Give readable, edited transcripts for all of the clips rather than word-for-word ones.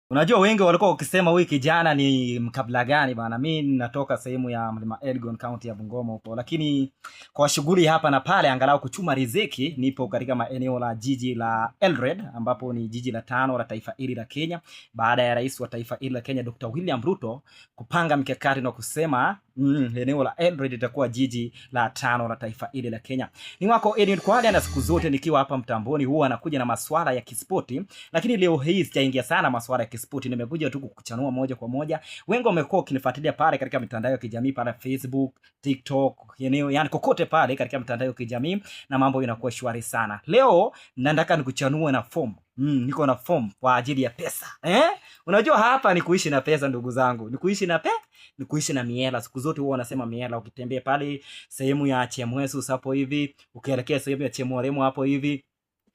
Unajua wengi walikuwa wakisema huyu kijana ni mkabila gani bana. Mimi natoka sehemu ya Mlima Elgon County ya Bungoma huko. Lakini kwa shughuli hapa na pale angalau kuchuma riziki nipo katika maeneo la jiji la Eldoret ambapo ni jiji la 5 la taifa hili la Kenya baada ya rais wa taifa hili la Kenya Dr. William Ruto kupanga mikakati na kusema eneo la Eldoret litakuwa jiji la 5 la taifa hili la Kenya. Ni wako Edwin Kwale na siku zote nikiwa hapa mtamboni huwa anakuja na masuala ya kispoti, lakini leo hii sijaingia sana masuala ya kispoti, nimekuja tu kukuchanua moja kwa moja. Wengi wamekuwa kunifuatilia pale katika mitandao ya kijamii pale Facebook, TikTok, yani kokote pale katika mitandao ya kijamii na mambo inakuwa shwari sana. Leo nataka nikuchanue na form. Niko na form kwa ajili ya pesa. Unajua hapa ni kuishi na pesa ndugu zangu. Ni kuishi na miela. Siku zote huwa wanasema miela, ukitembea pale sehemu ya Chemwesu hapo hivi, ukielekea sehemu ya Chemoremo hapo hivi,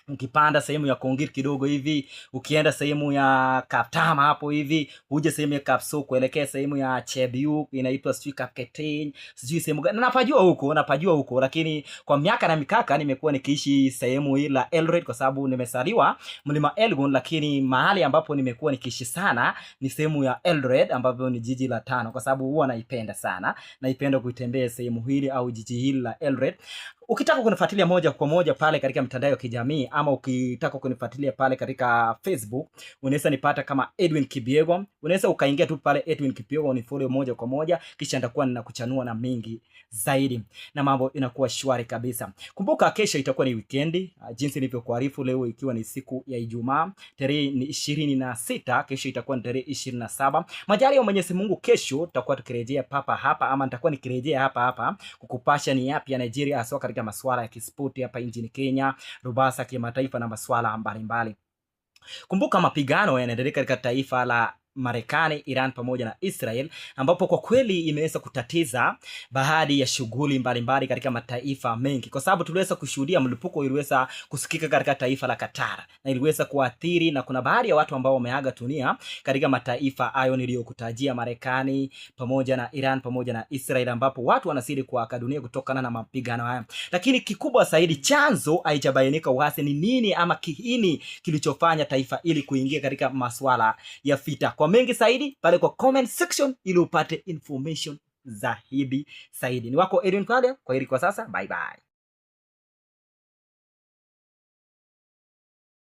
ukipanda sehemu ya Kongiri kidogo hivi, ukienda sehemu ya Kaptama hapo hivi, uje sehemu ya Kapso kuelekea sehemu ya Chebiu inaitwa sijui Kapketen, sijui sehemu gani. Napajua huko, lakini kwa miaka na mikaka nimekuwa nikiishi sehemu hii la Eldoret kwa sababu nimesaliwa Mlima Elgon, lakini mahali ambapo nimekuwa nikiishi sana ni sehemu ya Eldoret ambapo ni jiji la 5 kwa sababu huwa naipenda sana. Naipenda kuitembea sehemu hili au jiji hili la Eldoret. Ukitaka kunifuatilia moja kwa moja pale katika mitandao ya kijamii ama ukitaka kunifuatilia pale katika Facebook, unaweza nipata kama Edwin Kibiego. Unaweza ukaingia tu pale Edwin Kibiego unifollow moja kwa moja, kisha nitakuwa ninakuchanua na mengi zaidi na mambo inakuwa shwari kabisa. Kumbuka kesho itakuwa ni weekendi, jinsi nilivyokuarifu leo ikiwa ni siku ya Ijumaa, tarehe 26, kesho itakuwa ni tarehe 27. Majaliwa ya Mwenyezi Mungu, kesho tutakuwa tukirejea papa hapa ama nitakuwa nikirejea hapa kukupasha ni yapi ya Nigeria hasa katika masuala ya kispoti hapa nchini Kenya, rubasa kimataifa na masuala mbalimbali. Kumbuka mapigano yanaendelea katika taifa la Marekani, Iran pamoja na Israel ambapo kwa kweli imeweza kutatiza baadhi ya shughuli mbalimbali katika mataifa mengi, kwa sababu tuliweza kushuhudia mlipuko iliweza kusikika katika taifa la Qatar na iliweza kuathiri, na kuna baadhi ya watu ambao wameaga dunia katika mataifa hayo niliyokutajia, Marekani pamoja na Iran pamoja na Israel, ambapo watu wanasiri kuaga dunia kutokana na mapigano haya. Lakini kikubwa zaidi, chanzo haijabainika wazi ni nini ama kiini kilichofanya taifa ili kuingia katika masuala ya vita. Kwa mengi zaidi pale kwa comment section ili upate information zaidi. Ni wako Edwin Kwale, kwa heri kwa sasa, bye bye.